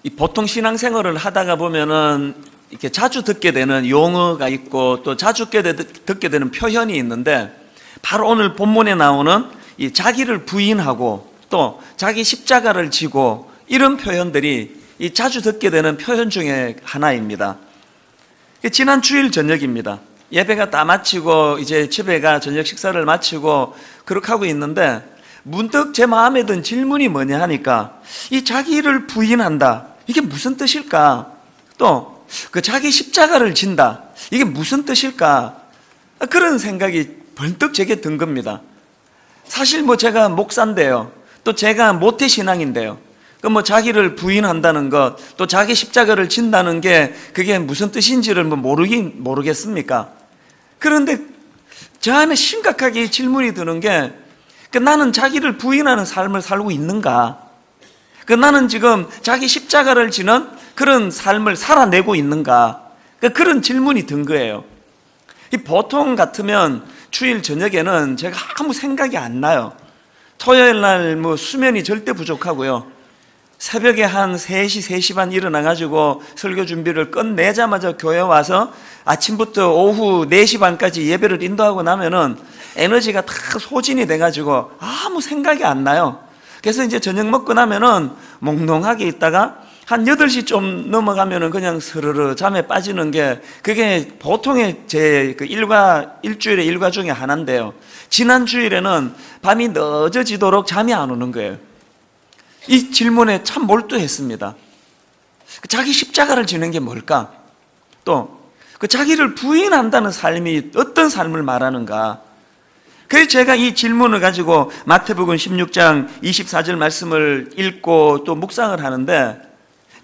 이 보통 신앙생활을 하다가 보면은 이렇게 자주 듣게 되는 용어가 있고 또 자주 듣게 되는 표현이 있는데, 바로 오늘 본문에 나오는 이 자기를 부인하고 또 자기 십자가를 지고 이런 표현들이 이 자주 듣게 되는 표현 중에 하나입니다. 지난 주일 저녁입니다. 예배가 다 마치고 이제 집에 가 저녁 식사를 마치고 그렇게 하고 있는데, 문득 제 마음에 든 질문이 뭐냐 하니까, 이 자기를 부인한다, 이게 무슨 뜻일까? 또 그 자기 십자가를 진다, 이게 무슨 뜻일까? 그런 생각이 번뜩 제게 든 겁니다. 사실 제가 목사인데요, 또 제가 모태신앙인데요, 그 자기를 부인한다는 것, 또 자기 십자가를 진다는 게 그게 무슨 뜻인지를 모르겠습니까? 그런데 저 안에 심각하게 질문이 드는 게, 나는 자기를 부인하는 삶을 살고 있는가? 나는 지금 자기 십자가를 지는 그런 삶을 살아내고 있는가? 그런 질문이 든 거예요. 보통 같으면 주일 저녁에는 제가 아무 생각이 안 나요. 토요일 날 수면이 절대 부족하고요, 새벽에 한 3시, 3시 반 일어나가지고 설교 준비를 끝내자마자 교회 와서 아침부터 오후 4시 반까지 예배를 인도하고 나면은 에너지가 다 소진이 돼가지고 아무 생각이 안 나요. 그래서 이제 저녁 먹고 나면은 몽롱하게 있다가 한 8시 좀 넘어가면은 그냥 스르르 잠에 빠지는 게, 그게 보통의 제 일주일의 일과 중에 하나인데요, 지난 주일에는 밤이 늦어지도록 잠이 안 오는 거예요. 이 질문에 참 몰두했습니다. 자기 십자가를 지는 게 뭘까? 또 그 자기를 부인한다는 삶이 어떤 삶을 말하는가? 그래서 제가 이 질문을 가지고 마태복음 16장 24절 말씀을 읽고 또 묵상을 하는데,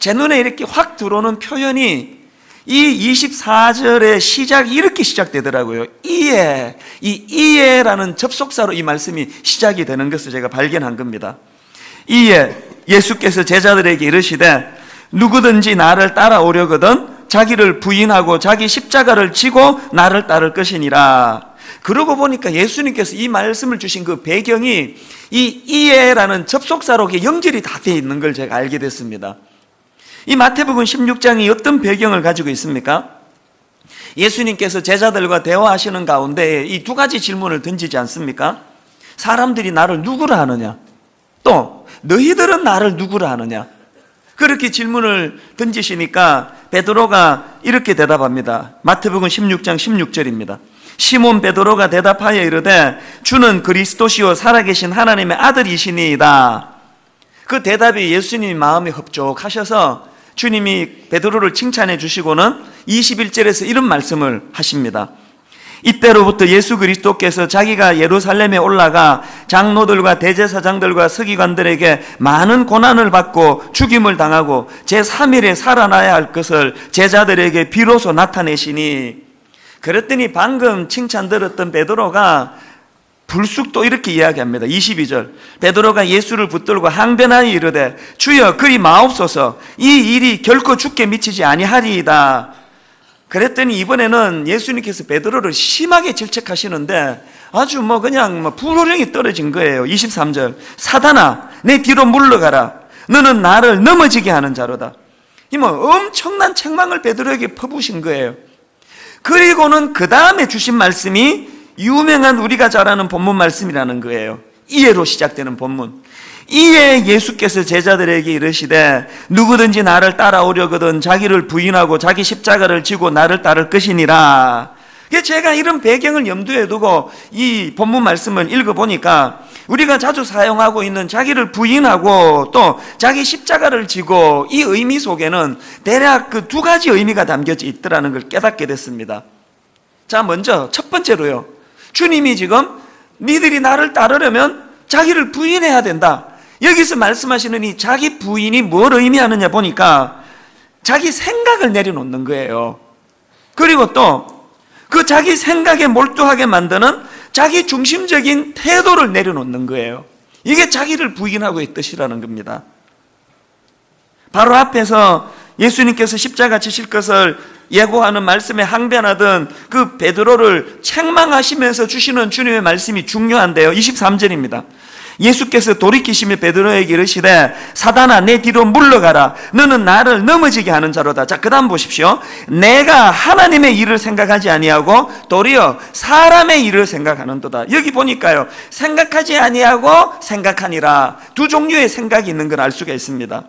제 눈에 이렇게 확 들어오는 표현이 이 24절의 시작이 이렇게 시작되더라고요. 이에라는 접속사로 이 말씀이 시작이 되는 것을 제가 발견한 겁니다. 이에 예수께서 제자들에게 이르시되, 누구든지 나를 따라오려거든 자기를 부인하고 자기 십자가를 지고 나를 따를 것이니라. 그러고 보니까 예수님께서 이 말씀을 주신 그 배경이 이 이에라는 접속사로 연결이 다 되어 있는 걸 제가 알게 됐습니다. 이 마태복음 16장이 어떤 배경을 가지고 있습니까? 예수님께서 제자들과 대화하시는 가운데 이 두 가지 질문을 던지지 않습니까? 사람들이 나를 누구라 하느냐, 또 너희들은 나를 누구라 하느냐, 그렇게 질문을 던지시니까 베드로가 이렇게 대답합니다. 마태복음 16장 16절입니다. 시몬 베드로가 대답하여 이르되, 주는 그리스도시요 살아계신 하나님의 아들이시니이다. 그 대답이 예수님 마음에 흡족하셔서 주님이 베드로를 칭찬해 주시고는 21절에서 이런 말씀을 하십니다. 이때로부터 예수 그리스도께서 자기가 예루살렘에 올라가 장로들과 대제사장들과 서기관들에게 많은 고난을 받고 죽임을 당하고 제3일에 살아나야 할 것을 제자들에게 비로소 나타내시니, 그랬더니 방금 칭찬 들었던 베드로가 불쑥 또 이렇게 이야기합니다. 22절, 베드로가 예수를 붙들고 항변하여 이르되, 주여 그리 마옵소서, 이 일이 결코 죽게 미치지 아니하리이다. 그랬더니 이번에는 예수님께서 베드로를 심하게 질책하시는데 아주 그냥 불호령이 떨어진 거예요. 23절, 사단아 내 뒤로 물러가라, 너는 나를 넘어지게 하는 자로다. 이 엄청난 책망을 베드로에게 퍼부으신 거예요. 그리고는 그 다음에 주신 말씀이 유명한 우리가 잘 아는 본문 말씀이라는 거예요. 이해로 시작되는 본문. 이에 예수께서 제자들에게 이르시되, 누구든지 나를 따라오려거든 자기를 부인하고 자기 십자가를 지고 나를 따를 것이니라. 제가 이런 배경을 염두에 두고 이 본문 말씀을 읽어보니까 우리가 자주 사용하고 있는 자기를 부인하고 또 자기 십자가를 지고, 이 의미 속에는 대략 그 두 가지 의미가 담겨져 있더라는 걸 깨닫게 됐습니다. 자, 먼저 첫 번째로요, 주님이 지금 니들이 나를 따르려면 자기를 부인해야 된다. 여기서 말씀하시는 이 자기 부인이 뭘 의미하느냐 보니까 자기 생각을 내려놓는 거예요. 그리고 또 그 자기 생각에 몰두하게 만드는 자기 중심적인 태도를 내려놓는 거예요. 이게 자기를 부인하고의 뜻이라는 겁니다. 바로 앞에서 예수님께서 십자가 지실 것을 예고하는 말씀에 항변하던 그 베드로를 책망하시면서 주시는 주님의 말씀이 중요한데요. 23절입니다. 예수께서 돌이키시며 베드로에게 이르시되 사단아 내 뒤로 물러가라 너는 나를 넘어지게 하는 자로다. 자, 그 다음 보십시오. 내가 하나님의 일을 생각하지 아니하고 도리어 사람의 일을 생각하는도다. 여기 보니까요, 생각하지 아니하고 생각하니라, 두 종류의 생각이 있는 걸 알 수가 있습니다.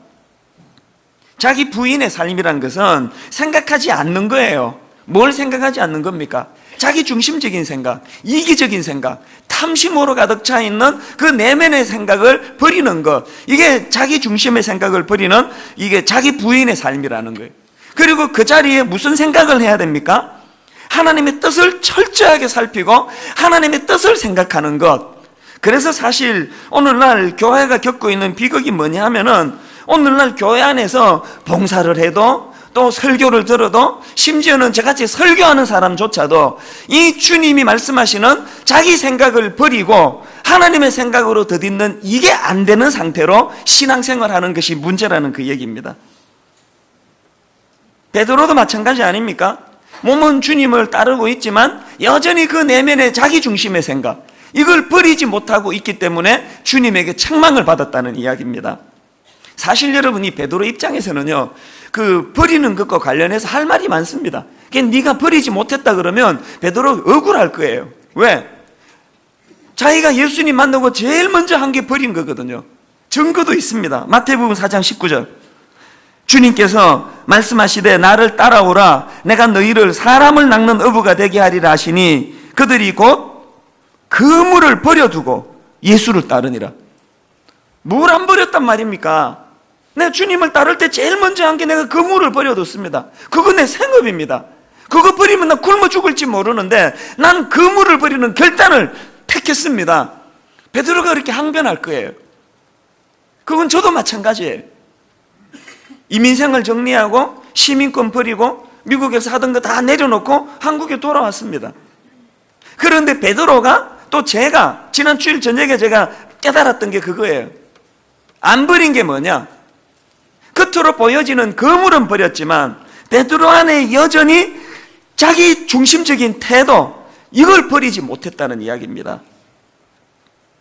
자기 부인의 삶이란 것은 생각하지 않는 거예요. 뭘 생각하지 않는 겁니까? 자기 중심적인 생각, 이기적인 생각, 탐심으로 가득 차 있는 그 내면의 생각을 버리는 것, 이게 자기 중심의 생각을 버리는, 이게 자기 부인의 삶이라는 거예요. 그리고 그 자리에 무슨 생각을 해야 됩니까? 하나님의 뜻을 철저하게 살피고 하나님의 뜻을 생각하는 것. 그래서 사실 오늘날 교회가 겪고 있는 비극이 뭐냐 하면은, 오늘날 교회 안에서 봉사를 해도 또 설교를 들어도, 심지어는 저같이 설교하는 사람조차도 이 주님이 말씀하시는 자기 생각을 버리고 하나님의 생각으로 덧잇는 이게 안 되는 상태로 신앙생활하는 것이 문제라는 그 얘기입니다. 베드로도 마찬가지 아닙니까? 몸은 주님을 따르고 있지만 여전히 그 내면의 자기 중심의 생각, 이걸 버리지 못하고 있기 때문에 주님에게 책망을 받았다는 이야기입니다. 사실 여러분, 이 베드로 입장에서는요, 그 버리는 것과 관련해서 할 말이 많습니다. 네가 버리지 못했다 그러면 베드로 억울할 거예요. 왜? 자기가 예수님 만나고 제일 먼저 한 게 버린 거거든요. 증거도 있습니다. 마태복음 4장 19절. 주님께서 말씀하시되 나를 따라오라 내가 너희를 사람을 낚는 어부가 되게 하리라 하시니 그들이 곧 그물을 버려두고 예수를 따르니라. 뭘 안 버렸단 말입니까? 내가 주님을 따를 때 제일 먼저 한 게 내가 그물을 버려뒀습니다. 그거 내 생업입니다. 그거 버리면 나 굶어 죽을지 모르는데 난 그물을 버리는 결단을 택했습니다. 베드로가 그렇게 항변할 거예요. 그건 저도 마찬가지예요. 이민생을 정리하고 시민권 버리고 미국에서 하던 거 다 내려놓고 한국에 돌아왔습니다. 그런데 베드로가, 또 제가 지난 주일 저녁에 제가 깨달았던 게 그거예요. 안 버린 게 뭐냐? 겉으로 보여지는 그물은 버렸지만 베드로 안에 여전히 자기 중심적인 태도, 이걸 버리지 못했다는 이야기입니다.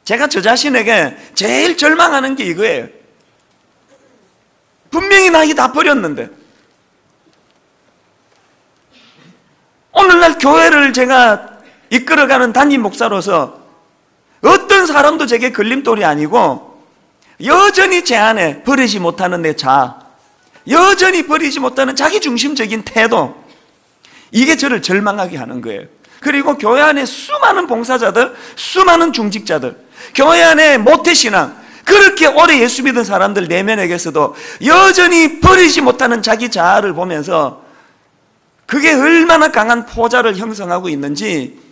제가 저 자신에게 제일 절망하는 게 이거예요. 분명히 나 이게 다 버렸는데, 오늘날 교회를 제가 이끌어가는 담임 목사로서 어떤 사람도 제게 걸림돌이 아니고 여전히 제 안에 버리지 못하는 내 자아, 여전히 버리지 못하는 자기 중심적인 태도, 이게 저를 절망하게 하는 거예요. 그리고 교회 안에 수많은 봉사자들, 수많은 중직자들, 교회 안에 모태신앙, 그렇게 오래 예수 믿은 사람들 내면에게서도 여전히 버리지 못하는 자기 자아를 보면서 그게 얼마나 강한 포자를 형성하고 있는지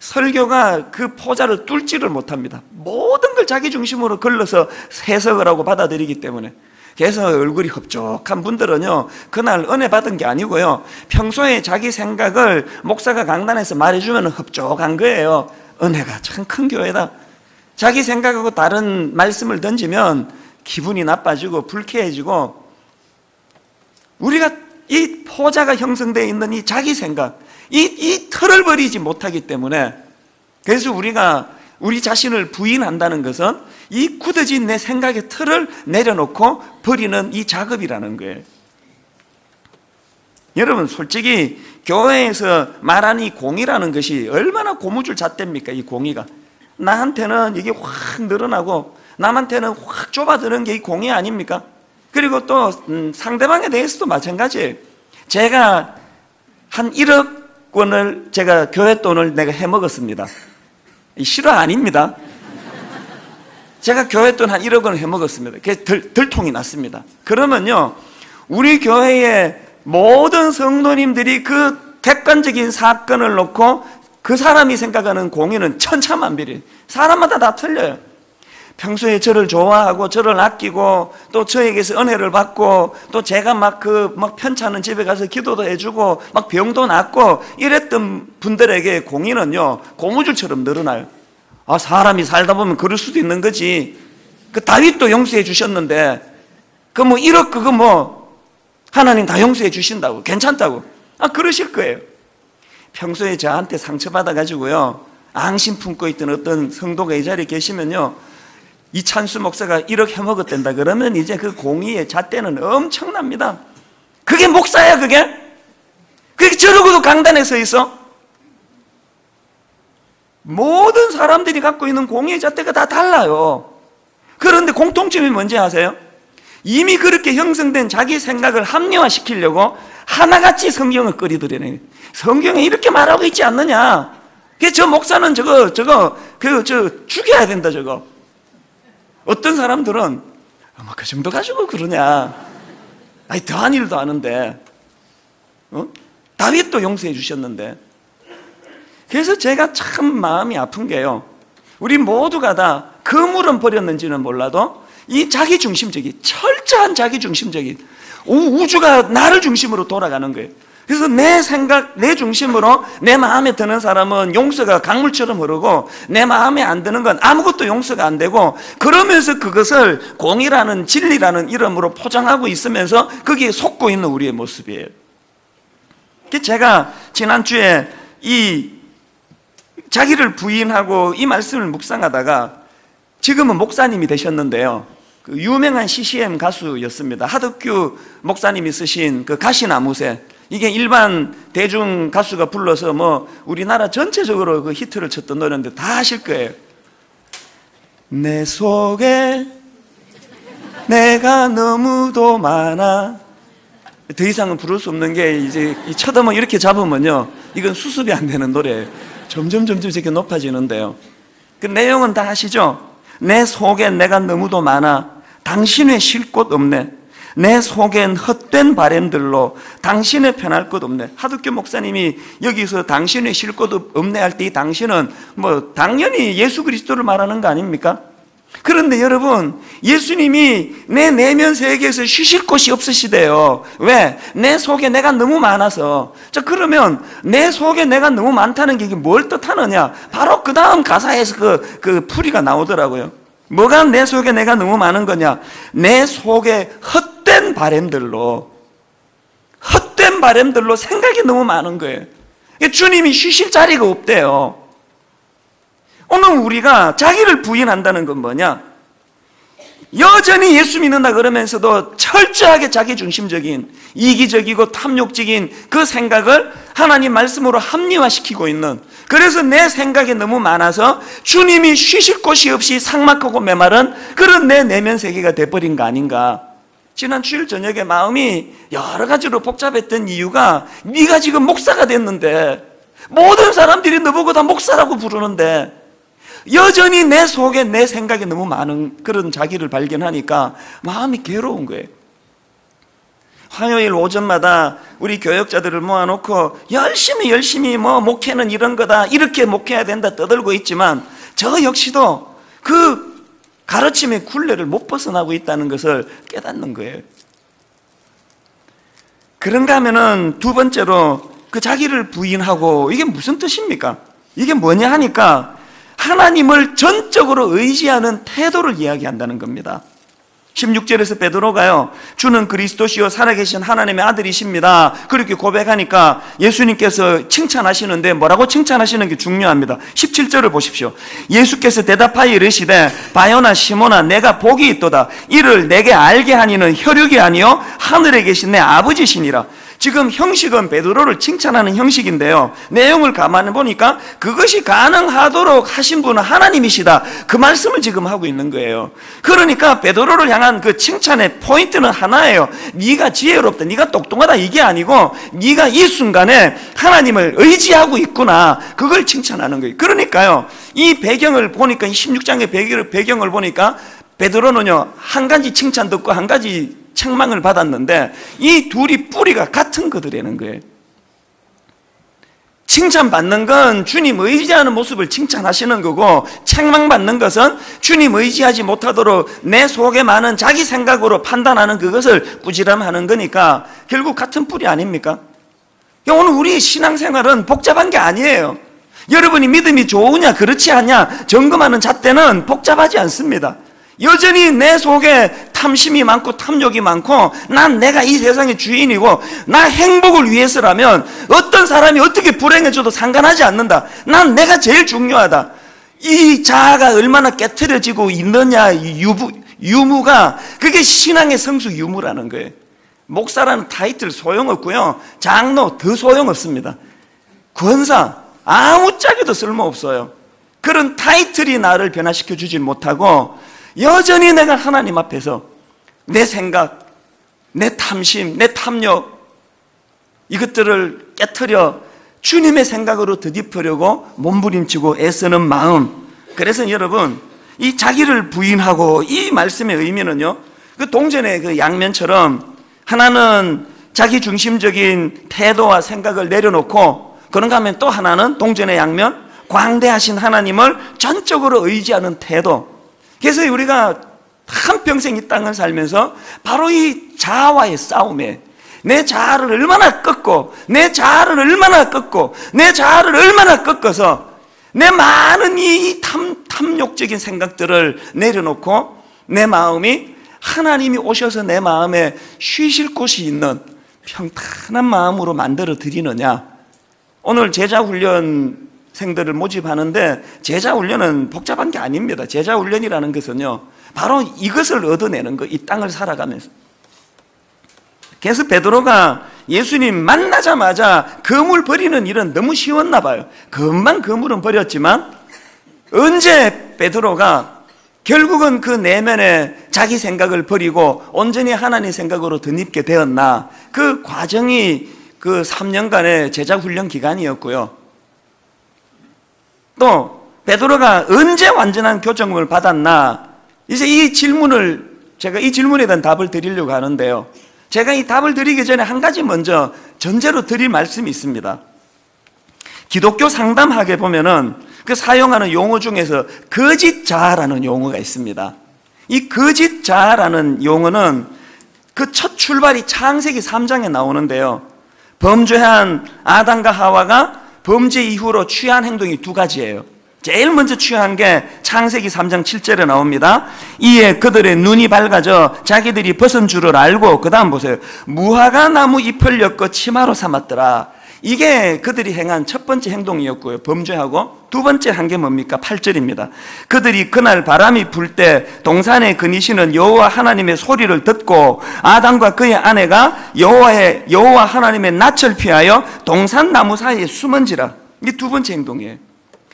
설교가 그 포자를 뚫지를 못합니다. 모든 걸 자기 중심으로 걸러서 해석을 하고 받아들이기 때문에. 그래서 얼굴이 흡족한 분들은요, 그날 은혜 받은 게 아니고요, 평소에 자기 생각을 목사가 강단에서 말해주면 흡족한 거예요. 은혜가 참 큰 교회다. 자기 생각하고 다른 말씀을 던지면 기분이 나빠지고 불쾌해지고, 우리가 이 포자가 형성되어 있는 이 자기 생각, 이 틀을 버리지 못하기 때문에, 그래서 우리가 우리 자신을 부인한다는 것은 이 굳어진 내 생각의 틀을 내려놓고 버리는 이 작업이라는 거예요. 여러분, 솔직히 교회에서 말하는 이 공의라는 것이 얼마나 고무줄 잣대입니까? 이 공의가 나한테는 이게 확 늘어나고 남한테는 확 좁아드는 게 이 공의 아닙니까? 그리고 또 상대방에 대해서도 마찬가지예요. 제가 한 1억 원을 제가 교회 돈을 내가 해먹었습니다. 실화 아닙니다. 제가 교회 돈 한 1억 원을 해먹었습니다. 그래서 들통이 났습니다. 그러면요, 우리 교회의 모든 성도님들이 그 객관적인 사건을 놓고 그 사람이 생각하는 공의는 천차만별이에요. 사람마다 다 틀려요. 평소에 저를 좋아하고 저를 아끼고 또 저에게서 은혜를 받고 또 제가 막 편찮은 집에 가서 기도도 해주고 막 병도 낫고 이랬던 분들에게 공의는요, 고무줄처럼 늘어나요. 아, 사람이 살다 보면 그럴 수도 있는 거지. 그 다윗도 용서해 주셨는데 그 1억 그거 하나님 다 용서해 주신다고, 괜찮다고, 그러실 거예요. 평소에 저한테 상처받아 가지고요 앙심 품고 있던 어떤 성도가 이 자리에 계시면요, 이찬수 목사가 1억 해먹었댄다 그러면 이제 그 공의의 잣대는 엄청납니다. 그게 목사야, 그게? 그게 저러고도 강단에 서 있어? 모든 사람들이 갖고 있는 공의의 잣대가 다 달라요. 그런데 공통점이 뭔지 아세요? 이미 그렇게 형성된 자기 생각을 합리화시키려고 하나같이 성경을 끓이더래요. 성경에 이렇게 말하고 있지 않느냐? 저 목사는 저거 죽여야 된다, 저거. 어떤 사람들은 그 정도 가지고 그러냐? 아니, 더한 일도 아는데, 다윗도 용서해 주셨는데. 그래서 제가 참 마음이 아픈 게요, 우리 모두가 다 그물은 버렸는지는 몰라도 이 자기중심적인, 철저한 자기중심적인, 우주가 나를 중심으로 돌아가는 거예요. 그래서 내 생각, 내 중심으로 내 마음에 드는 사람은 용서가 강물처럼 흐르고, 내 마음에 안 드는 건 아무것도 용서가 안 되고, 그러면서 그것을 공의라는, 진리라는 이름으로 포장하고 있으면서 거기에 속고 있는 우리의 모습이에요. 제가 지난주에 이 자기를 부인하고 이 말씀을 묵상하다가, 지금은 목사님이 되셨는데요, 그 유명한 CCM 가수였습니다. 하덕규 목사님이 쓰신 그 가시나무새, 이게 일반 대중 가수가 불러서 뭐 우리나라 전체적으로 그 히트를 쳤던 노래인데 다 아실 거예요. 내 속에 내가 너무도 많아. 더 이상은 부를 수 없는 게, 이제 쳐다만 이렇게 잡으면요, 이건 수습이 안 되는 노래예요. 점점 이렇게 높아지는데요, 그 내용은 다 아시죠? 내 속에 내가 너무도 많아 당신의 쉴 곳 없네. 내 속엔 헛된 바램들로 당신의 편할 것 없네. 하덕규 목사님이 여기서 당신의 쉴 곳 없네 할 때 이 당신은 뭐 당연히 예수 그리스도를 말하는 거 아닙니까? 그런데 여러분, 예수님이 내 내면 세계에서 쉬실 곳이 없으시대요. 왜? 내 속에 내가 너무 많아서. 자, 그러면 내 속에 내가 너무 많다는 게 이게 뭘 뜻하느냐? 바로 그 다음 가사에서 그 풀이가 나오더라고요. 뭐가 내 속에 내가 너무 많은 거냐? 내 속에 헛된 바램들로 생각이 너무 많은 거예요. 주님이 쉬실 자리가 없대요. 오늘 우리가 자기를 부인한다는 건 뭐냐? 여전히 예수 믿는다 그러면서도 철저하게 자기중심적인, 이기적이고 탐욕적인 그 생각을 하나님 말씀으로 합리화시키고 있는, 그래서 내 생각이 너무 많아서 주님이 쉬실 곳이 없이 삭막하고 메마른 그런 내 내면 세계가 돼버린 거 아닌가. 지난 주일 저녁에 마음이 여러 가지로 복잡했던 이유가, 네가 지금 목사가 됐는데, 모든 사람들이 너보고 다 목사라고 부르는데 여전히 내 속에 내 생각이 너무 많은 그런 자기를 발견하니까 마음이 괴로운 거예요. 화요일 오전마다 우리 교역자들을 모아놓고 열심히 뭐 목회는 이런 거다, 이렇게 목회해야 된다 떠들고 있지만, 저 역시도 그 가르침의 굴레를 못 벗어나고 있다는 것을 깨닫는 거예요. 그런가 하면은 두 번째로, 그 자기를 부인하고, 이게 무슨 뜻입니까? 이게 뭐냐 하니까 하나님을 전적으로 의지하는 태도를 이야기한다는 겁니다. 16절에서 베드로가요, 주는 그리스도시요 살아계신 하나님의 아들이십니다, 그렇게 고백하니까 예수님께서 칭찬하시는데, 뭐라고 칭찬하시는 게 중요합니다. 17절을 보십시오. 예수께서 대답하여 이르시되, 바요나 시몬아, 내가 복이 있도다. 이를 내게 알게 하니는 혈육이 아니요 하늘에 계신 내 아버지시니라. 지금 형식은 베드로를 칭찬하는 형식인데요, 내용을 가만히 보니까 그것이 가능하도록 하신 분은 하나님이시다, 그 말씀을 지금 하고 있는 거예요. 그러니까 베드로를 향한 그 칭찬의 포인트는 하나예요. 네가 지혜롭다, 네가 똑똑하다, 이게 아니고 네가 이 순간에 하나님을 의지하고 있구나, 그걸 칭찬하는 거예요. 그러니까요, 이 배경을 보니까, 이 16장의 배경을 보니까 베드로는요, 한 가지 칭찬 듣고 한 가지 책망을 받았는데, 이 둘이 뿌리가 같은 거더라는 거예요. 칭찬받는 건 주님 의지하는 모습을 칭찬하시는 거고, 책망받는 것은 주님 의지하지 못하도록 내 속에 많은 자기 생각으로 판단하는 그것을 꾸지람하는 거니까 결국 같은 뿌리 아닙니까? 오늘 우리 신앙생활은 복잡한 게 아니에요. 여러분이 믿음이 좋으냐 그렇지 않냐 점검하는 잣대는 복잡하지 않습니다. 여전히 내 속에 탐심이 많고 탐욕이 많고, 난 내가 이 세상의 주인이고 나 행복을 위해서라면 어떤 사람이 어떻게 불행해져도 상관하지 않는다, 난 내가 제일 중요하다, 이 자아가 얼마나 깨트려지고 있느냐, 유무가, 그게 신앙의 성수 유무라는 거예요. 목사라는 타이틀 소용없고요, 장로 더 소용없습니다. 권사 아무짝에도 쓸모없어요. 그런 타이틀이 나를 변화시켜 주질 못하고, 여전히 내가 하나님 앞에서 내 생각, 내 탐심, 내 탐욕, 이것들을 깨트려 주님의 생각으로 되짚으려고 몸부림치고 애쓰는 마음. 그래서 여러분, 이 자기를 부인하고, 이 말씀의 의미는요, 그 동전의 그 양면처럼 하나는 자기 중심적인 태도와 생각을 내려놓고, 그런가 하면 또 하나는 동전의 양면, 광대하신 하나님을 전적으로 의지하는 태도. 그래서 우리가 한평생 이 땅을 살면서 바로 이 자아와의 싸움에, 내 자아를 얼마나 꺾고, 내 자아를 얼마나 꺾고, 내 자아를 얼마나 꺾어서 내 많은 이 탐욕적인 생각들을 내려놓고 내 마음이 하나님이 오셔서 내 마음에 쉬실 곳이 있는 평탄한 마음으로 만들어 드리느냐. 오늘 제자훈련생들을 모집하는데, 제자훈련은 복잡한 게 아닙니다. 제자훈련이라는 것은요, 바로 이것을 얻어내는 거, 이 땅을 살아가면서. 그래서 베드로가 예수님 만나자마자 그물 버리는 일은 너무 쉬웠나 봐요. 금방 그물은 버렸지만, 언제 베드로가 결국은 그 내면에 자기 생각을 버리고 온전히 하나님 생각으로 덧입게 되었나. 그 과정이 그 3년간의 제자훈련 기간이었고요. 또 베드로가 언제 완전한 교정을 받았나. 이제 이 질문을, 제가 이 질문에 대한 답을 드리려고 하는데요, 제가 이 답을 드리기 전에 한 가지 먼저 전제로 드릴 말씀이 있습니다. 기독교 상담학에 보면은 그 사용하는 용어 중에서 거짓 자아라는 용어가 있습니다. 이 거짓 자아라는 용어는 그 첫 출발이 창세기 3장에 나오는데요, 범죄한 아담과 하와가 범죄 이후로 취한 행동이 두 가지예요. 제일 먼저 취한 게 창세기 3장 7절에 나옵니다. 이에 그들의 눈이 밝아져 자기들이 벗은 줄을 알고, 그 다음 보세요, 무화과 나무 잎을 엮어 치마로 삼았더라. 이게 그들이 행한 첫 번째 행동이었고요, 범죄하고. 두 번째 한 게 뭡니까? 8절입니다. 그들이 그날 바람이 불 때 동산에 거니시는 여호와 하나님의 소리를 듣고 아담과 그의 아내가 여호와 하나님의 낯을 피하여 동산 나무 사이에 숨은지라. 이게 두 번째 행동이에요.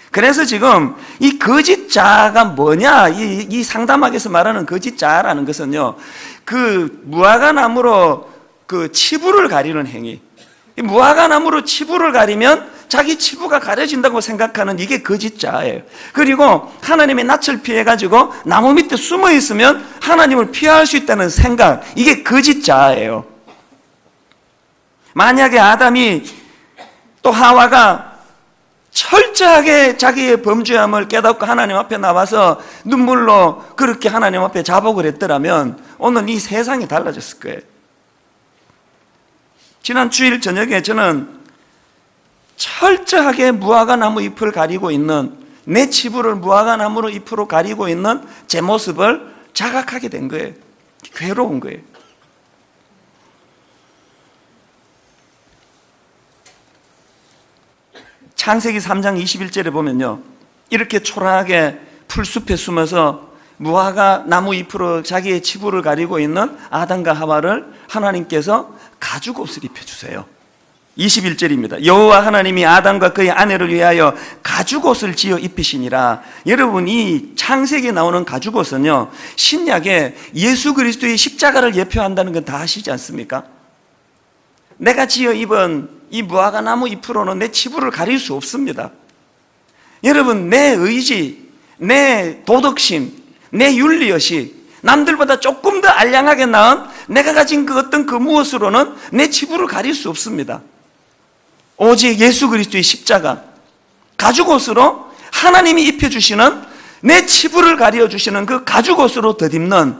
그래서 지금 이 거짓 자아가 뭐냐, 이 상담학에서 말하는 거짓 자아라는 것은요, 그 무화과 나무로 그 치부를 가리는 행위. 무화과 나무로 치부를 가리면 자기 치부가 가려진다고 생각하는, 이게 거짓 자아예요. 그리고 하나님의 낯을 피해가지고 나무 밑에 숨어 있으면 하나님을 피할 수 있다는 생각, 이게 거짓 자아예요. 만약에 아담이 또 하와가 철저하게 자기의 범죄함을 깨닫고 하나님 앞에 나와서 눈물로 그렇게 하나님 앞에 자복을 했더라면 오늘 이 세상이 달라졌을 거예요. 지난 주일 저녁에 저는 철저하게 무화과 나무 잎을 가리고 있는, 내 치부를 무화과 나무로 잎으로 가리고 있는 제 모습을 자각하게 된 거예요. 괴로운 거예요. 창세기 3장 21절에 보면요, 이렇게 초라하게 풀숲에 숨어서 무화과 나무 잎으로 자기의 치부를 가리고 있는 아담과 하와를 하나님께서 가죽 옷을 입혀주세요. 21절입니다. 여호와 하나님이 아담과 그의 아내를 위하여 가죽 옷을 지어 입히시니라. 여러분, 이 창세기에 나오는 가죽 옷은요, 신약에 예수 그리스도의 십자가를 예표한다는 건 다 아시지 않습니까? 내가 지어 입은 이 무화과 나무 잎으로는 내 치부를 가릴 수 없습니다. 여러분, 내 의지, 내 도덕심, 내 윤리의식, 남들보다 조금 더 알량하게 나은 내가 가진 그 어떤 그 무엇으로는 내 치부를 가릴 수 없습니다. 오직 예수 그리스도의 십자가, 가죽옷으로 하나님이 입혀주시는, 내 치부를 가려주시는 그 가죽옷으로 덧입는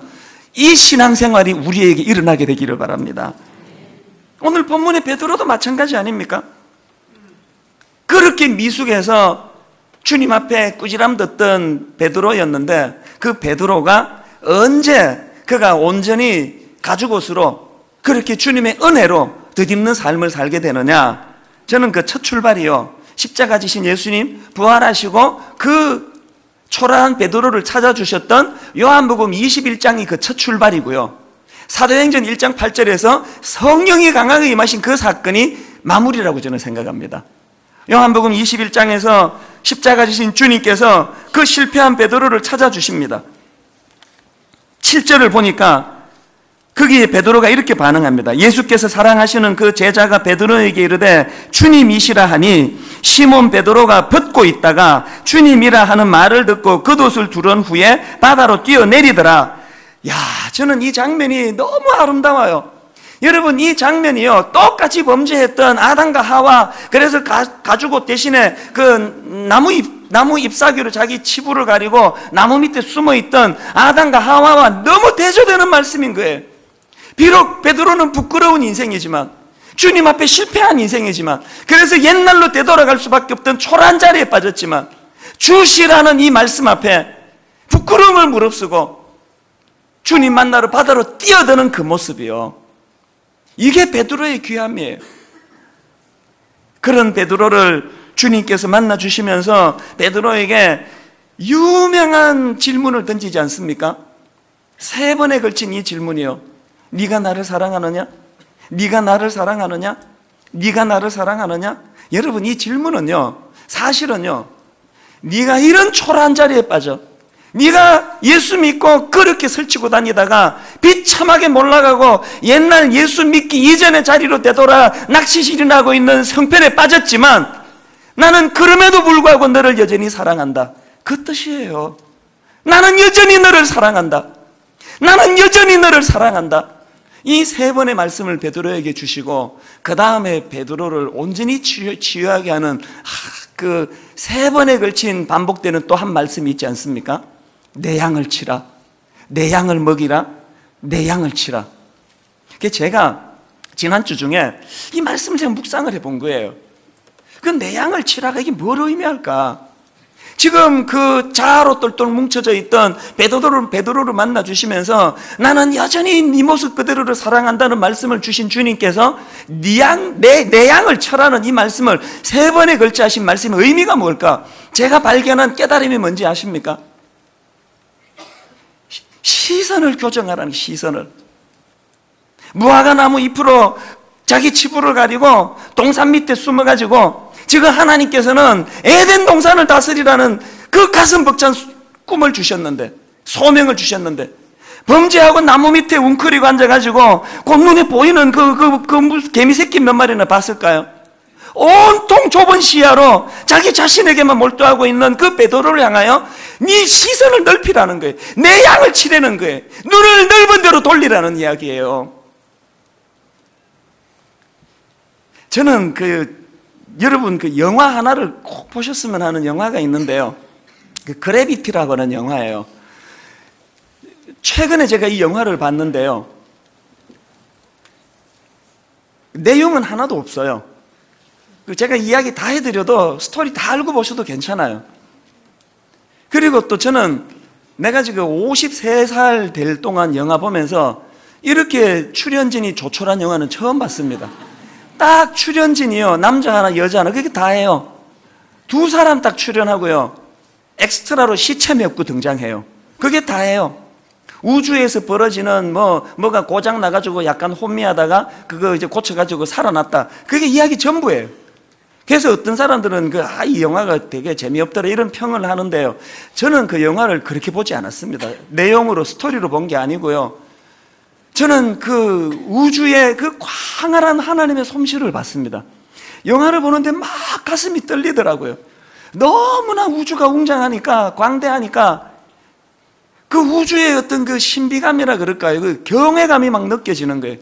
이 신앙생활이 우리에게 일어나게 되기를 바랍니다. 오늘 본문의 베드로도 마찬가지 아닙니까? 그렇게 미숙해서 주님 앞에 꾸지람 듣던 베드로였는데, 그 베드로가 언제 그가 온전히 가죽옷으로 그렇게 주님의 은혜로 덧입는 삶을 살게 되느냐? 저는 그 첫 출발이요, 십자가 지신 예수님 부활하시고 그 초라한 베드로를 찾아주셨던 요한복음 21장이 그 첫 출발이고요. 사도행전 1장 8절에서 성령이 강하게 임하신 그 사건이 마무리라고 저는 생각합니다. 요한복음 21장에서 십자가 지신 주님께서 그 실패한 베드로를 찾아주십니다. 7절을 보니까 거기에 베드로가 이렇게 반응합니다. 예수께서 사랑하시는 그 제자가 베드로에게 이르되 주님이시라 하니 시몬 베드로가 벗고 있다가 주님이라 하는 말을 듣고 겉옷을 두른 후에 바다로 뛰어내리더라. 야, 저는 이 장면이 너무 아름다워요. 여러분, 이 장면이요, 똑같이 범죄했던 아담과 하와, 그래서 가죽옷 대신에 그 나무 잎사귀로 자기 치부를 가리고 나무 밑에 숨어있던 아담과 하와와 너무 대조되는 말씀인 거예요. 비록 베드로는 부끄러운 인생이지만, 주님 앞에 실패한 인생이지만, 그래서 옛날로 되돌아갈 수밖에 없던 초라한 자리에 빠졌지만, 주시라는 이 말씀 앞에 부끄러움을 무릅쓰고 주님 만나러 바다로 뛰어드는 그 모습이요, 이게 베드로의 귀함이에요. 그런 베드로를 주님께서 만나주시면서 베드로에게 유명한 질문을 던지지 않습니까? 3번에 걸친 이 질문이요, 네가 나를 사랑하느냐? 네가 나를 사랑하느냐? 네가 나를 사랑하느냐? 여러분, 이 질문은요, 사실은요, 네가 이런 초라한 자리에 빠져, 네가 예수 믿고 그렇게 설치고 다니다가 비참하게 몰락하고 옛날 예수 믿기 이전의 자리로 되돌아 낚시질이나고 있는 성편에 빠졌지만 나는 그럼에도 불구하고 너를 여전히 사랑한다, 그 뜻이에요. 나는 여전히 너를 사랑한다. 나는 여전히 너를 사랑한다. 이 3번의 말씀을 베드로에게 주시고 그 다음에 베드로를 온전히 치유하게 하는 그 3번에 걸친 반복되는 또 한 말씀이 있지 않습니까? 내 양을 치라, 내 양을 먹이라, 내 양을 치라. 제가 지난주 중에 이 말씀을 제가 묵상을 해본 거예요. 그 내 양을 치라가 이게 뭘 의미할까? 지금 그 자아로 똘똘 뭉쳐져 있던 베드로를 만나주시면서 나는 여전히 네 모습 그대로를 사랑한다는 말씀을 주신 주님께서 내 양을 쳐라는 이 말씀을 3번에 걸쳐 하신 말씀의 의미가 뭘까? 제가 발견한 깨달음이 뭔지 아십니까? 시선을 교정하라는, 시선을. 무화과 나무 잎으로 자기 치부를 가리고 동산 밑에 숨어가지고 지금 하나님께서는 에덴 동산을 다스리라는 그 가슴 벅찬 꿈을 주셨는데, 소명을 주셨는데, 범죄하고 나무 밑에 웅크리고 앉아가지고 그 눈에 보이는 그 개미 새끼 몇 마리나 봤을까요? 온통 좁은 시야로 자기 자신에게만 몰두하고 있는 그 베드로를 향하여 네 시선을 넓히라는 거예요. 내 양을 치라는 거예요. 눈을 넓은 데로 돌리라는 이야기예요. 저는 여러분 그 영화 하나를 꼭 보셨으면 하는 영화가 있는데요, 그 그래비티라고 하는 영화예요. 최근에 제가 이 영화를 봤는데요, 내용은 하나도 없어요. 제가 이야기 다 해드려도 스토리 다 알고 보셔도 괜찮아요. 그리고 또 저는 내가 지금 53살 될 동안 영화 보면서 이렇게 출연진이 조촐한 영화는 처음 봤습니다. 딱 출연진이요, 남자 하나 여자 하나, 그게 다예요. 2사람 딱 출연하고요, 엑스트라로 시체 몇 구 등장해요. 그게 다예요. 우주에서 벌어지는 뭐가 고장 나가지고 약간 혼미하다가 그거 이제 고쳐가지고 살아났다, 그게 이야기 전부예요. 그래서 어떤 사람들은 이 영화가 되게 재미없더라 이런 평을 하는데요, 저는 그 영화를 그렇게 보지 않았습니다. 내용으로, 스토리로 본 게 아니고요, 저는 그 우주의 그 광활한 하나님의 솜씨를 봤습니다. 영화를 보는데 막 가슴이 떨리더라고요. 너무나 우주가 웅장하니까, 광대하니까 그 우주의 어떤 그 신비감이라 그럴까요? 그 경외감이 막 느껴지는 거예요.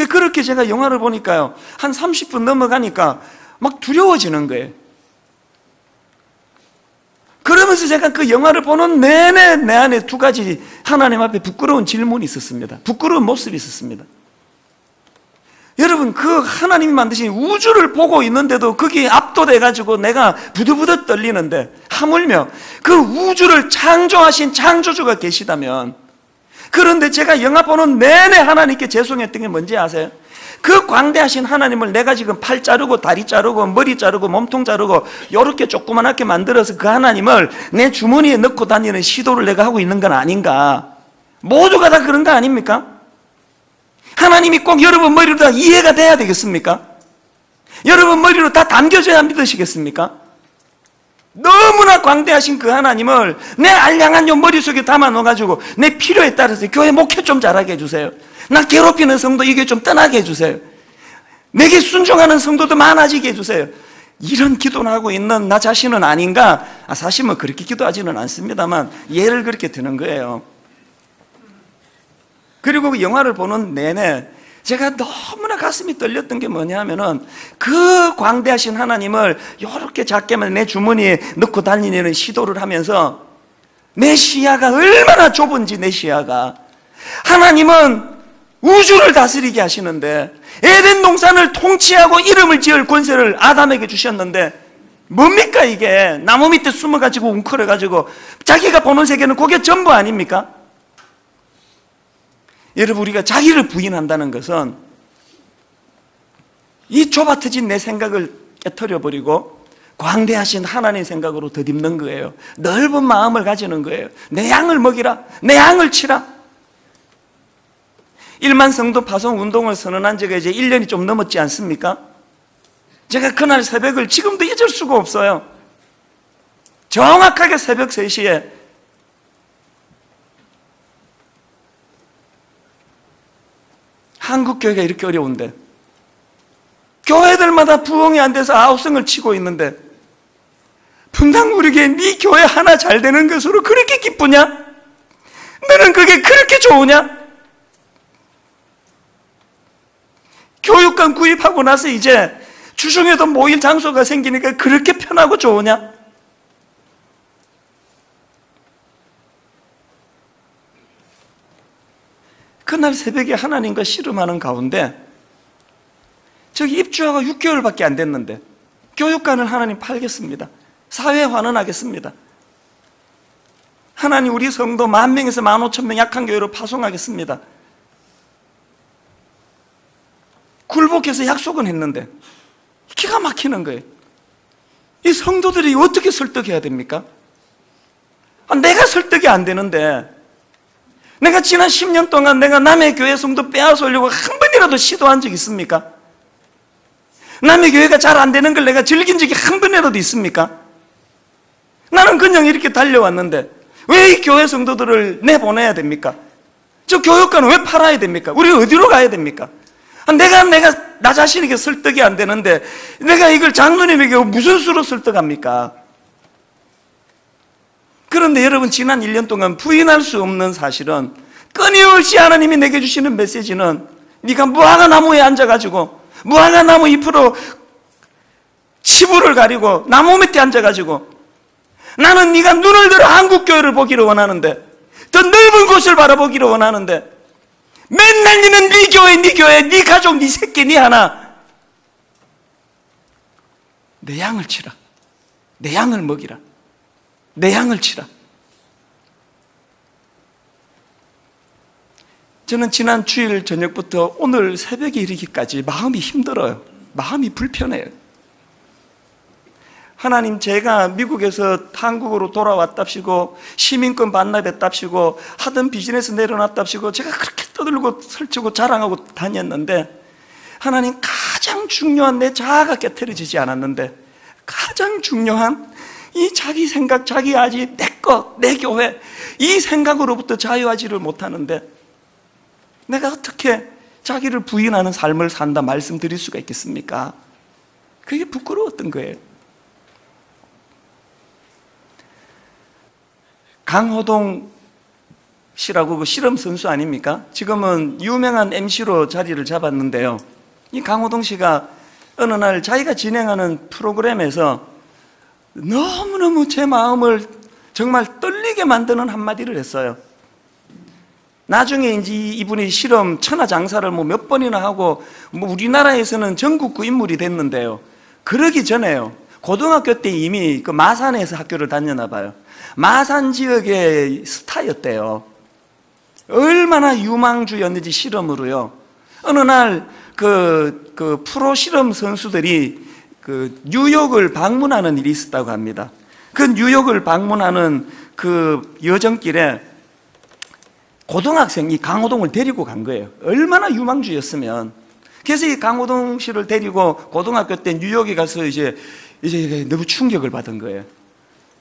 그렇게 제가 영화를 보니까요, 한 30분 넘어가니까 막 두려워지는 거예요. 그러면서 제가 그 영화를 보는 내내 내 안에 2가지 하나님 앞에 부끄러운 질문이 있었습니다. 부끄러운 모습이 있었습니다. 여러분, 그 하나님이 만드신 우주를 보고 있는데도 거기에 압도돼가지고 내가 부들부들 떨리는데, 하물며 그 우주를 창조하신 창조주가 계시다면, 그런데 제가 영화 보는 내내 하나님께 죄송했던 게 뭔지 아세요? 그 광대하신 하나님을 내가 지금 팔 자르고 다리 자르고 머리 자르고 몸통 자르고 요렇게 조그만하게 만들어서 그 하나님을 내 주머니에 넣고 다니는 시도를 내가 하고 있는 건 아닌가? 모두가 다 그런 거 아닙니까? 하나님이 꼭 여러분 머리로 다 이해가 돼야 되겠습니까? 여러분 머리로 다 담겨져야 믿으시겠습니까? 너무나 광대하신 그 하나님을 내 알량한 요 머릿속에 담아놓아가지고 내 필요에 따라서 교회 목회 좀 잘하게 해주세요. 나 괴롭히는 성도 이게 좀 떠나게 해주세요. 내게 순종하는 성도도 많아지게 해주세요. 이런 기도를 하고 있는 나 자신은 아닌가? 사실 뭐 그렇게 기도하지는 않습니다만 예를 그렇게 드는 거예요. 그리고 그 영화를 보는 내내 제가 너무나 가슴이 떨렸던 게 뭐냐면은 그 광대하신 하나님을 이렇게 작게만 내 주머니에 넣고 다니는 시도를 하면서 내 시야가 얼마나 좁은지, 내 시야가. 하나님은 우주를 다스리게 하시는데 에덴 동산을 통치하고 이름을 지을 권세를 아담에게 주셨는데 뭡니까 이게? 나무 밑에 숨어가지고 웅크려가지고 자기가 보는 세계는 그게 전부 아닙니까? 여러분, 우리가 자기를 부인한다는 것은 이 좁아터진 내 생각을 깨트려버리고 광대하신 하나님 생각으로 덧입는 거예요. 넓은 마음을 가지는 거예요. 내 양을 먹이라, 내 양을 치라. 1만 성도 파송 운동을 선언한 지가 이제 1년이 좀 넘었지 않습니까? 제가 그날 새벽을 지금도 잊을 수가 없어요. 정확하게 새벽 3시에 한국 교회가 이렇게 어려운데 교회들마다 부흥이 안 돼서 아우성을 치고 있는데 분당 우리에게 네 교회 하나 잘 되는 것으로 그렇게 기쁘냐? 너는 그게 그렇게 좋으냐? 교육관 구입하고 나서 이제 주중에도 모일 장소가 생기니까 그렇게 편하고 좋으냐? 그날 새벽에 하나님과 씨름하는 가운데 저기 입주하고 6개월밖에 안 됐는데 교육관을 하나님 팔겠습니다. 사회에 환원하겠습니다. 하나님 우리 성도 10,000명에서 15,000명 약한 교회로 파송하겠습니다. 굴복해서 약속은 했는데 기가 막히는 거예요. 이 성도들이 어떻게 설득해야 됩니까? 내가 설득이 안 되는데 내가 지난 10년 동안 내가 남의 교회 성도 빼앗으려고 한 번이라도 시도한 적 있습니까? 남의 교회가 잘 안 되는 걸 내가 즐긴 적이 한 번이라도 있습니까? 나는 그냥 이렇게 달려왔는데 왜 이 교회 성도들을 내보내야 됩니까? 저 교육관은 왜 팔아야 됩니까? 우리 어디로 가야 됩니까? 내가 나 자신에게 설득이 안 되는데 내가 이걸 장로님에게 무슨 수로 설득합니까? 그런데 여러분, 지난 1년 동안 부인할 수 없는 사실은 끊임없이 하나님이 내게 주시는 메시지는 네가 무화과 나무에 앉아가지고 무화과 나무 잎으로 치부를 가리고 나무 밑에 앉아가지고 나는 네가 눈을 들어 한국교회를 보기를 원하는데 더 넓은 곳을 바라보기를 원하는데 맨날 니는 네 교회, 네 가족, 네 새끼, 네 하나 내 양을 치라, 내 양을 먹이라, 내 양을 치라. 저는 지난 주일 저녁부터 오늘 새벽에 이르기까지 마음이 힘들어요. 마음이 불편해요. 하나님, 제가 미국에서 한국으로 돌아왔답시고 시민권 반납했답시고 하던 비즈니스 내려놨답시고 제가 그렇게 떠들고 설치고 자랑하고 다녔는데 하나님, 가장 중요한 내 자아가 깨트려지지 않았는데 가장 중요한 이 자기 생각, 자기 아지, 내 것, 내 교회 이 생각으로부터 자유하지를 못하는데 내가 어떻게 자기를 부인하는 삶을 산다 말씀드릴 수가 있겠습니까? 그게 부끄러웠던 거예요. 강호동 씨라고 그 실험 선수 아닙니까? 지금은 유명한 MC로 자리를 잡았는데요. 이 강호동 씨가 어느 날 자기가 진행하는 프로그램에서 너무너무 제 마음을 정말 떨리게 만드는 한마디를 했어요. 나중에 이제 이분이 실험 천하장사를 몇 번이나 하고 우리나라에서는 전국구 인물이 됐는데요. 그러기 전에요. 고등학교 때 이미 그 마산에서 학교를 다녔나 봐요. 마산 지역의 스타였대요. 얼마나 유망주였는지 실험으로요. 어느 날 그 프로 실험 선수들이 그 뉴욕을 방문하는 일이 있었다고 합니다. 그 뉴욕을 방문하는 그 여정길에 고등학생이 강호동을 데리고 간 거예요. 얼마나 유망주였으면. 그래서 이 강호동 씨를 데리고 고등학교 때 뉴욕에 가서 이제 너무 충격을 받은 거예요.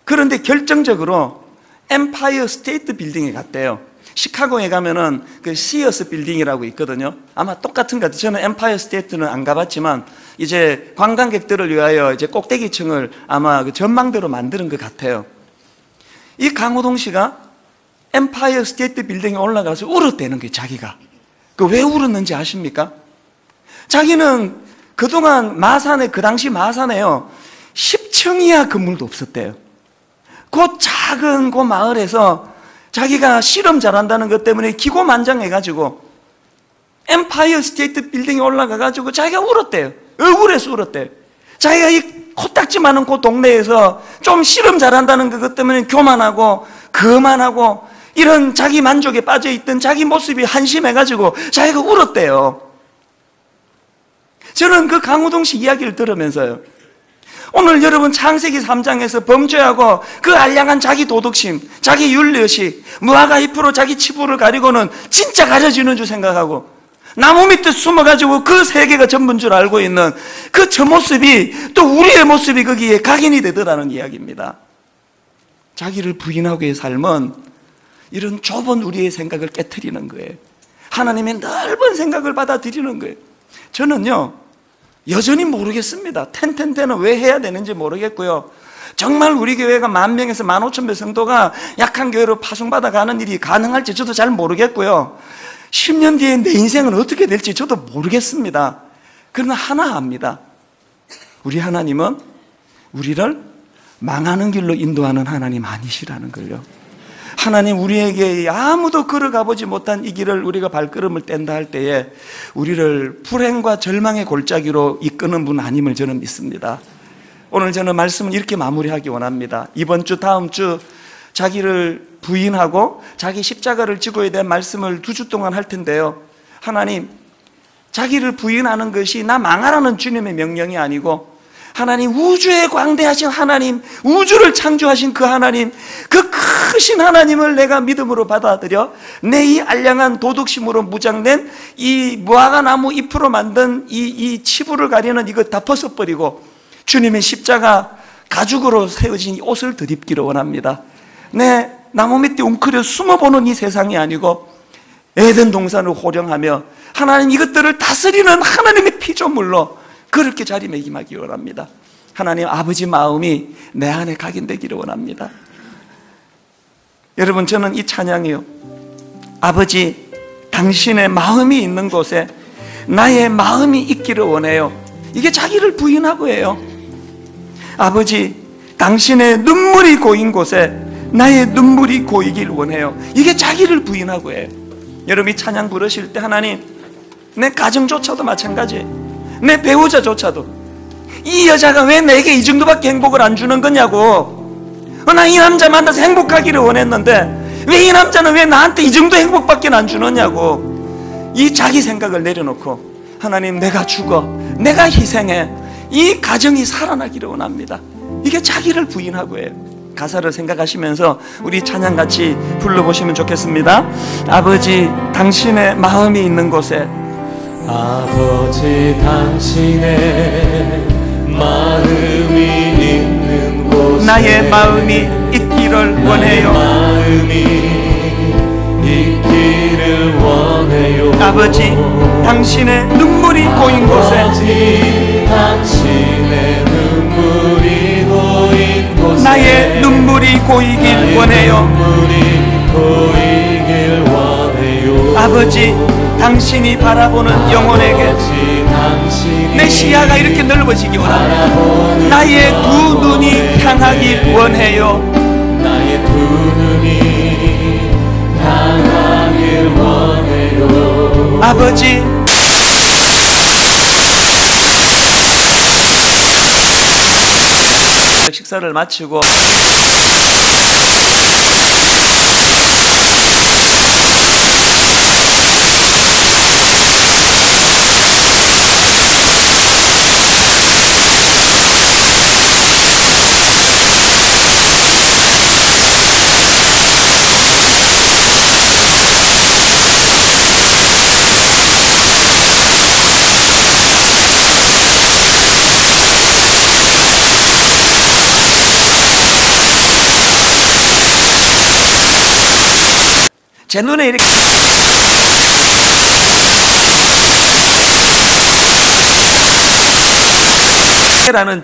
그런데 결정적으로 엠파이어 스테이트 빌딩에 갔대요. 시카고에 가면은 그 시어스 빌딩이라고 있거든요. 아마 똑같은 것 같아요. 저는 엠파이어 스테이트는 안 가봤지만 이제 관광객들을 위하여 이제 꼭대기층을 아마 그 전망대로 만드는 것 같아요. 이 강호동 씨가 엠파이어 스테이트 빌딩에 올라가서 울었대는 거예요, 자기가. 그 왜 울었는지 아십니까? 자기는 그동안 마산에, 그 당시 마산에요, 10층 이하 건물도 없었대요. 그 작은 그 마을에서 자기가 실험 잘한다는 것 때문에 기고만장해가지고 엠파이어 스테이트 빌딩에 올라가가지고 자기가 울었대요. 억울해서 울었대요. 자기가 이 코딱지 많은 그 동네에서 좀 실험 잘한다는 것 때문에 교만하고 거만하고 이런 자기 만족에 빠져있던 자기 모습이 한심해가지고 자기가 울었대요. 저는 그 강호동 씨 이야기를 들으면서요, 오늘 여러분 창세기 3장에서 범죄하고 그 알량한 자기 도덕심, 자기 윤리의식, 무화과 잎으로 자기 치부를 가리고는 진짜 가려지는 줄 생각하고 나무 밑에 숨어가지고 그 세계가 전부인 줄 알고 있는 그 저 모습이 또 우리의 모습이 거기에 각인이 되더라는 이야기입니다. 자기를 부인하고의 삶은 이런 좁은 우리의 생각을 깨트리는 거예요. 하나님의 넓은 생각을 받아들이는 거예요. 저는요, 여전히 모르겠습니다. 텐텐텐은 왜 해야 되는지 모르겠고요. 정말 우리 교회가 10,000명에서 15,000명 성도가 약한 교회로 파송받아 가는 일이 가능할지 저도 잘 모르겠고요. 10년 뒤에 내 인생은 어떻게 될지 저도 모르겠습니다. 그러나 하나 압니다. 우리 하나님은 우리를 망하는 길로 인도하는 하나님 아니시라는 걸요. 하나님 우리에게 아무도 걸어가보지 못한 이 길을 우리가 발걸음을 뗀다 할 때에 우리를 불행과 절망의 골짜기로 이끄는 분 아님을 저는 믿습니다. 오늘 저는 말씀을 이렇게 마무리하기 원합니다. 이번 주 다음 주 자기를 부인하고 자기 십자가를 지고에 대한 말씀을 2주 동안 할 텐데요, 하나님, 자기를 부인하는 것이 나 망하라는 주님의 명령이 아니고 하나님, 우주의 광대하신 하나님, 우주를 창조하신 그 하나님, 그 크신 하나님을 내가 믿음으로 받아들여 내 이 알량한 도덕심으로 무장된 이 무화과 나무 잎으로 만든 이 치부를 가리는 이거 다 벗어버리고 주님의 십자가 가죽으로 세워진 이 옷을 덧입기를 원합니다. 내 나무 밑에 웅크려 숨어보는 이 세상이 아니고 에덴 동산을 호령하며 하나님 이것들을 다스리는 하나님의 피조물로 그렇게 자리매김하기 원합니다. 하나님 아버지 마음이 내 안에 각인되기를 원합니다. 여러분, 저는 이 찬양이요, 아버지 당신의 마음이 있는 곳에 나의 마음이 있기를 원해요. 이게 자기를 부인하고 해요. 아버지 당신의 눈물이 고인 곳에 나의 눈물이 고이길 원해요. 이게 자기를 부인하고 해요. 여러분, 이 찬양 부르실 때 하나님, 내 가정조차도 마찬가지예요. 내 배우자조차도 이 여자가 왜 내게 이 정도밖에 행복을 안 주는 거냐고, 나 이 남자 만나서 행복하기를 원했는데 왜 이 남자는 왜 나한테 이 정도 행복밖에 안 주느냐고, 이 자기 생각을 내려놓고 하나님, 내가 죽어, 내가 희생해, 이 가정이 살아나기를 원합니다. 이게 자기를 부인하고 해요. 가사를 생각하시면서 우리 찬양 같이 불러보시면 좋겠습니다. 아버지 당신의 마음이 있는 곳에, 아버지 당신의 마음이 있는 곳에 나의 마음이 있기를 원해요. 마음이 있기를 원해요. 아버지 당신의 눈물이 고인 곳에, 아버지 당신의 눈물이 고인 곳에 나의 눈물이 고이길 원해요. 눈물이 고이길 원해요. 아버지 당신이 바라보는 영혼에게 내 시야가 이렇게 넓어지기 원합니다. 나의 두 눈이 향하길 원해요. 나의 두 눈이 향하길 원해요. 아버지 식사를 마치고 제 눈에 이렇게 라는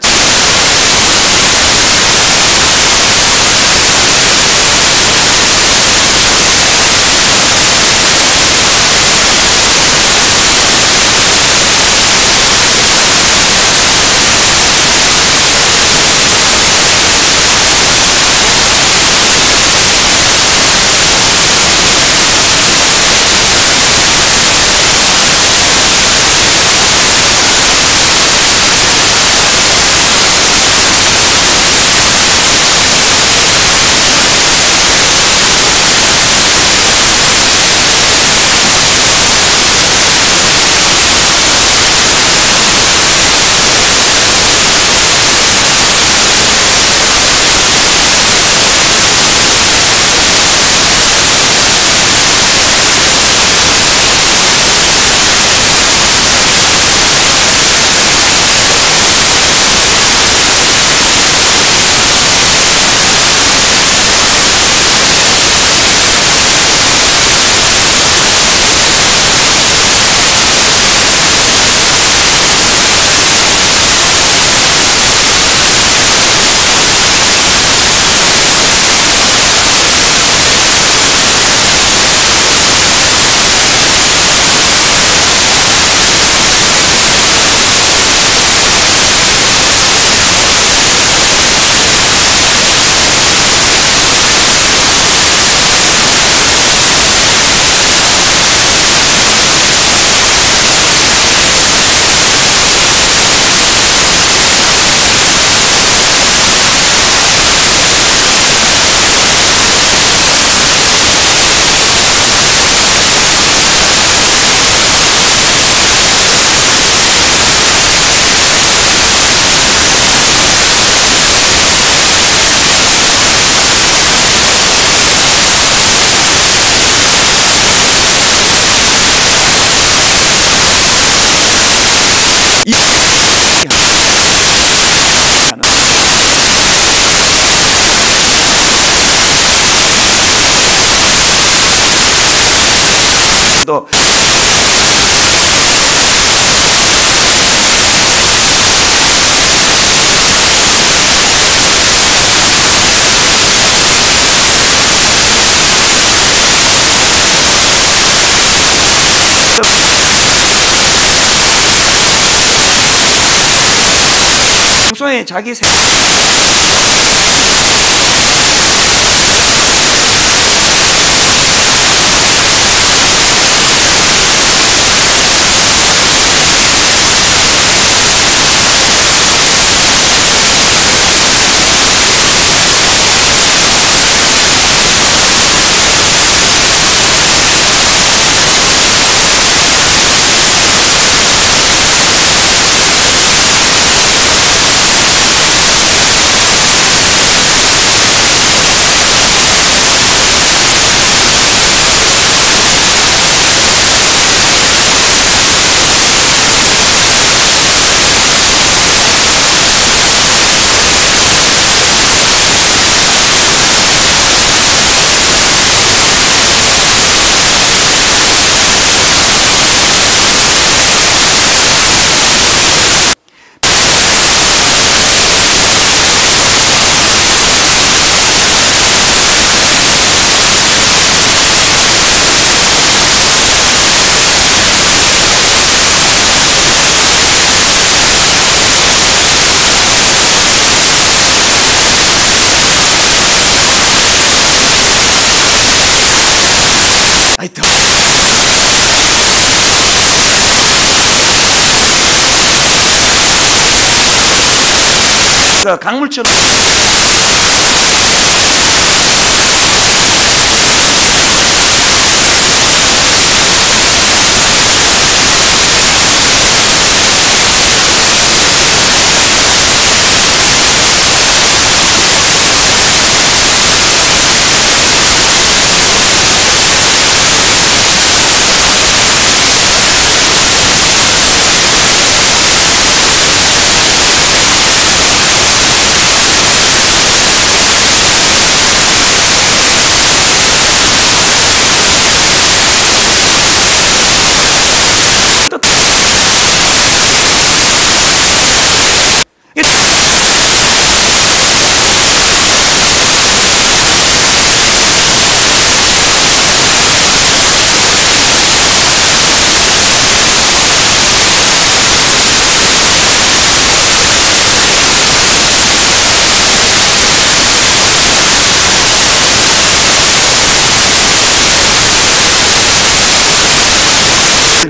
또 평소에 자기 생 아이고 그 강물처럼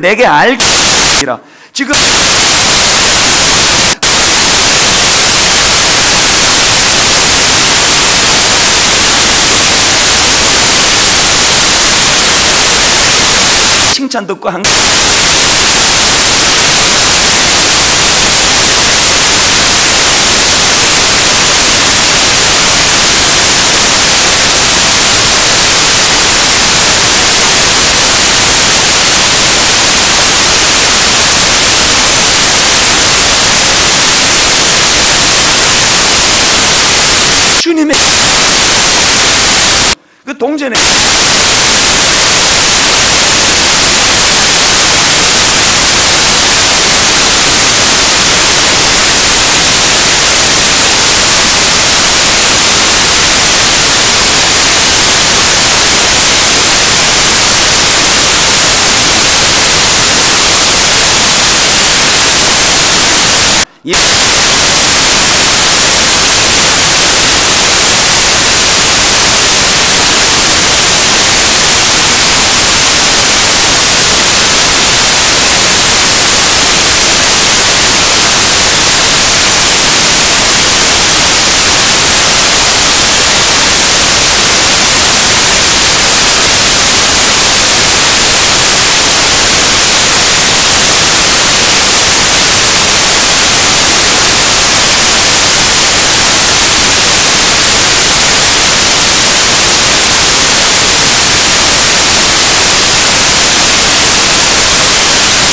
내게 알기라. 지금 칭찬 듣고 한 주님의 그 동전에 예.